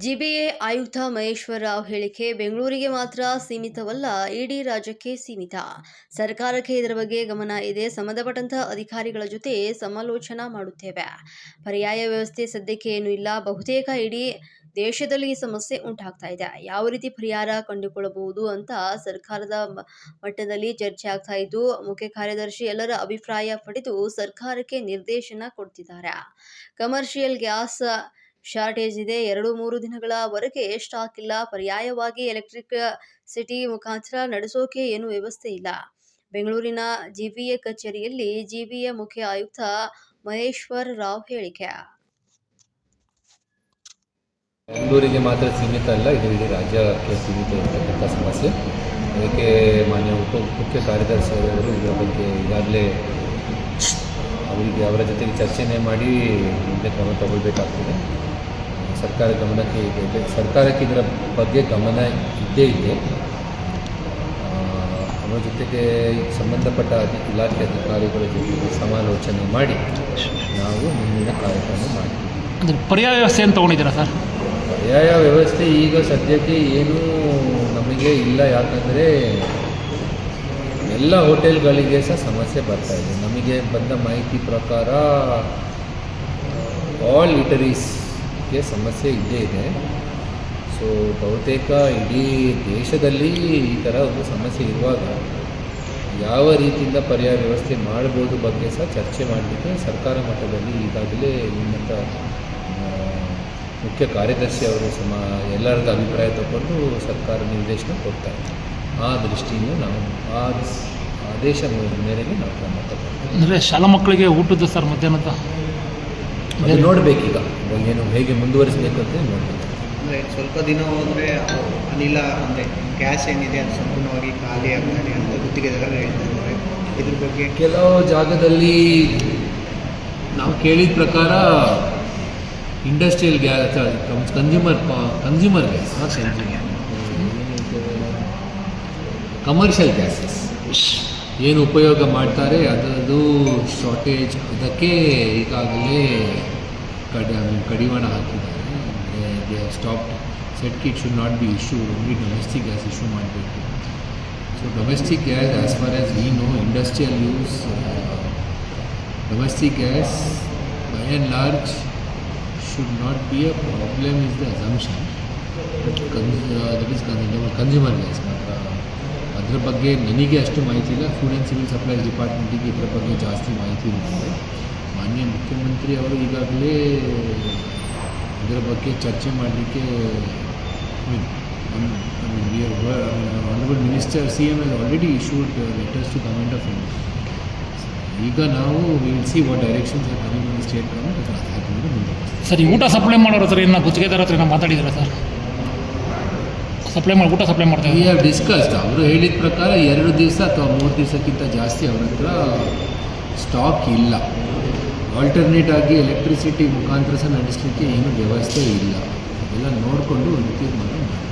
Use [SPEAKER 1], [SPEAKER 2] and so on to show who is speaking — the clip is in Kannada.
[SPEAKER 1] ಜಿಬಿಎ ಆಯುಕ್ತ ಮಹೇಶ್ವರ ರಾವ್ ಹೇಳಿಕೆ ಬೆಂಗಳೂರಿಗೆ ಮಾತ್ರ ಸೀಮಿತವಲ್ಲ, ಇಡೀ ರಾಜ್ಯಕ್ಕೆ ಸೀಮಿತ. ಸರ್ಕಾರಕ್ಕೆ ಇದರ ಬಗ್ಗೆ ಗಮನ ಇದೆ. ಸಂಬಂಧಪಟ್ಟಂತಹ ಅಧಿಕಾರಿಗಳ ಜೊತೆ ಸಮಾಲೋಚನಾ ಮಾಡುತ್ತೇವೆ. ಪರ್ಯಾಯ ವ್ಯವಸ್ಥೆ ಸದ್ಯಕ್ಕೆ ಏನೂ ಇಲ್ಲ. ಬಹುತೇಕ ಇಡೀ ದೇಶದಲ್ಲಿ ಈ ಸಮಸ್ಯೆ ಉಂಟಾಗ್ತಾ ಇದೆ. ಯಾವ ರೀತಿ ಪರಿಹಾರ ಕಂಡುಕೊಳ್ಳಬಹುದು ಅಂತ ಸರ್ಕಾರದ ಮಟ್ಟದಲ್ಲಿ ಚರ್ಚೆ ಆಗ್ತಾ ಇದ್ದು, ಮುಖ್ಯ ಕಾರ್ಯದರ್ಶಿ ಎಲ್ಲರ ಅಭಿಪ್ರಾಯ ಪಡೆದು ಸರ್ಕಾರಕ್ಕೆ ನಿರ್ದೇಶನ ಕೊಡ್ತಿದ್ದಾರೆ. ಕಮರ್ಷಿಯಲ್ ಗ್ಯಾಸ್ ಶಾರ್ಟೇಜ್ ಇದೆ. 2-3 ದಿನಗಳವರೆಗೆ ಸ್ಟಾಕ್ ಇಲ್ಲ. ಪರ್ಯಾಯವಾಗಿ ಎಲೆಕ್ಟ್ರಿಸಿಟಿ ಮುಖಾಂತರ ನಡೆಸೋಕೆ ಏನು ವ್ಯವಸ್ಥೆ ಇಲ್ಲ. ಬೆಂಗಳೂರಿನ ಜಿಬಿಎ ಕಚೇರಿಯಲ್ಲಿ ಜಿಬಿಎ ಮುಖ್ಯ ಆಯುಕ್ತ ಮಹೇಶ್ವರ್ ರಾವ್ ಹೇಳಿಕೆ.
[SPEAKER 2] ಬೆಂಗಳೂರಿಗೆ ಮಾತ್ರ ಸೀಮಿತ ಅಲ್ಲ, ಇದು ಇಡೀ ರಾಜ್ಯಕ್ಕೆ ಸೀಮಿತ ಇರತಕ್ಕಂಥ ಸಮಸ್ಯೆ. ಅದಕ್ಕೆ ಮಾನ್ಯ ಮುಖ್ಯ ಕಾರ್ಯದರ್ಶಿ ಅವರು ಇದರ ಬಗ್ಗೆ ಈಗಾಗಲೇ ಅವರ ಜೊತೆಗೆ ಚರ್ಚೆನೇ ಮಾಡಿ ಮುಂದೆ ಕ್ರಮ ತಗೊಳ್ಬೇಕಾಗ್ತದೆ. ಸರ್ಕಾರ ಗಮನಕ್ಕೆ ಇದೆ. ಸರ್ಕಾರಕ್ಕೆ ಇದರ ಬಗ್ಗೆ ಗಮನ ಇದ್ದೇ ಇದೆ. ಅವರ ಜೊತೆಗೆ ಸಂಬಂಧಪಟ್ಟ ಇಲಾಖೆ ಅಧಿಕಾರಿಗಳ ಜೊತೆಗೆ ಸಮಾಲೋಚನೆ ಮಾಡಿ ನಾವು ಮುಂದಿನ ಕಾರ್ಯಕ್ರಮ ಮಾಡ್ತೀವಿ.
[SPEAKER 3] ಅಂದರೆ ಪರ್ಯಾಯ ವ್ಯವಸ್ಥೆ ಅಂತ ತೊಗೊಂಡಿದ್ದೀರಾ ಸರ್?
[SPEAKER 2] ಪರ್ಯಾಯ ವ್ಯವಸ್ಥೆ ಈಗ ಸದ್ಯಕ್ಕೆ ಏನೂ ನಮಗೆ ಇಲ್ಲ. ಯಾಕಂದರೆ ಎಲ್ಲ ಹೋಟೆಲ್ಗಳಿಗೆ ಸಹ ಸಮಸ್ಯೆ ಬರ್ತಾಯಿದೆ. ನಮಗೆ ಬಂದ ಮಾಹಿತಿ ಪ್ರಕಾರ ಆಲ್ ಈಟರೀಸ್ಗೆ ಸಮಸ್ಯೆ ಇದ್ದೇ ಇದೆ. ಸೊ ಬಹುತೇಕ ಇಡೀ ದೇಶದಲ್ಲಿ ಈ ಥರ ಒಂದು ಸಮಸ್ಯೆ ಇರುವಾಗ ಯಾವ ರೀತಿಯಿಂದ ಪರ್ಯಾಯ ವ್ಯವಸ್ಥೆ ಮಾಡ್ಬೋದು ಬಗ್ಗೆ ಸಹ ಚರ್ಚೆ ಮಾಡಲಿಕ್ಕೆ ಸರ್ಕಾರ ಮಟ್ಟದಲ್ಲಿ ಈಗಾಗಲೇ ಉನ್ನತ ಮುಖ್ಯ ಕಾರ್ಯದರ್ಶಿ ಅವರು ಎಲ್ಲರದ್ದು ಅಭಿಪ್ರಾಯ ತಗೊಂಡು ಸರ್ಕಾರ ನಿರ್ದೇಶನ ಕೊಡ್ತಾರೆ. ಆ ದೃಷ್ಟಿಯಿಂದ ನಾವು ಆ ಆದೇಶ ಮೇರೆಗೆ ನಾವು ಕ್ರಮ ತಗೊಳ್ತೀವಿ.
[SPEAKER 3] ಅಂದರೆ ಶಾಲಾ ಮಕ್ಕಳಿಗೆ ಊಟದ ಸರ್ ಮಧ್ಯಾಹ್ನದ
[SPEAKER 2] ನೋಡಬೇಕೀಗ ಏನು ಹೇಗೆ ಮುಂದುವರಿಸಬೇಕು ಅಂತ ನೋಡಬೇಕು.
[SPEAKER 4] ಅಂದರೆ ಸ್ವಲ್ಪ ದಿನ ಹೋದರೆ ಅನಿಲ ಅಂದರೆ ಗ್ಯಾಸ್ ಏನಿದೆ ಅದು ಸಂಪೂರ್ಣವಾಗಿ ಖಾಲಿ ಆಗ್ತದೆ ಅಂತ ಗುತ್ತಿಗೆದಾರರು ಹೇಳ್ತಾ ಇದ್ದಾರೆ. ಇದ್ರ ಬಗ್ಗೆ
[SPEAKER 2] ಕೆಲವು ಜಾಗದಲ್ಲಿ ನಾವು ಕೇಳಿದ ಪ್ರಕಾರ industrial gas, consumer gas, commercial gases ಏನು ಉಪಯೋಗ ಮಾಡ್ತಾರೆ ಅದರದ್ದು ಶಾರ್ಟೇಜ್, ಅದಕ್ಕೆ ಈಗಾಗಲೇ ಕಡಿವಾಣ ಹಾಕಿದ್ದಾರೆ. They stop set it should not be issue, only domestic gas issue ಮಾಡಬೇಕು. So domestic gas as far as we know, industrial use domestic gas by and large should not be a problem is the assumption. That is consumer gas ಮಾತ್ರ. ಅದರ ಬಗ್ಗೆ ನನಗೆ ಅಷ್ಟು ಮಾಹಿತಿ ಇಲ್ಲ. ಫುಡ್ ಆ್ಯಂಡ್ ಸಿವಿಲ್ ಸಪ್ಲೈಸ್ ಡಿಪಾರ್ಟ್ಮೆಂಟಿಗೆ ಇದರ ಬಗ್ಗೆ ಜಾಸ್ತಿ ಮಾಹಿತಿ ಇರುತ್ತೆ. ಮಾನ್ಯ ಮುಖ್ಯಮಂತ್ರಿ ಅವರು ಈಗಾಗಲೇ ಇದರ ಬಗ್ಗೆ ಚರ್ಚೆ ಮಾಡಲಿಕ್ಕೆ honourable minister CM has already issued letters to government of India. ಈಗ ನಾವು will see what directions are coming from state government. ಅದು ಮುಂದೆ
[SPEAKER 3] ಸರ್, ಈ ಊಟ ಸಪ್ಲೈ ಮಾಡೋರ ಹತ್ರ ಏನು ಗುತ್ತಿಗೆದಾರ ಹತ್ರ ಏನೋ ಮಾತಾಡಿದ್ದೀರಾ ಸರ್? ಊಟ ಸಪ್ಲೈ ಮಾಡ್ತಾರೆ.
[SPEAKER 2] We have discussed. ಅವರು ಹೇಳಿದ ಪ್ರಕಾರ 2 ದಿವಸ ಅಥವಾ 3 ದಿವಸಕ್ಕಿಂತ ಜಾಸ್ತಿ ಅವ್ರ ಹತ್ರ ಸ್ಟಾಕ್ ಇಲ್ಲ. ಆಲ್ಟರ್ನೇಟ್ ಆಗಿ ಎಲೆಕ್ಟ್ರಿಸಿಟಿ ಮುಖಾಂತರ ಸಹ ನಡೆಸಲಿಕ್ಕೆ ಏನು ವ್ಯವಸ್ಥೆ ಇಲ್ಲ. ಅದೆಲ್ಲ ನೋಡಿಕೊಂಡು ತೀರ್ಮಾನ ಮಾಡಿ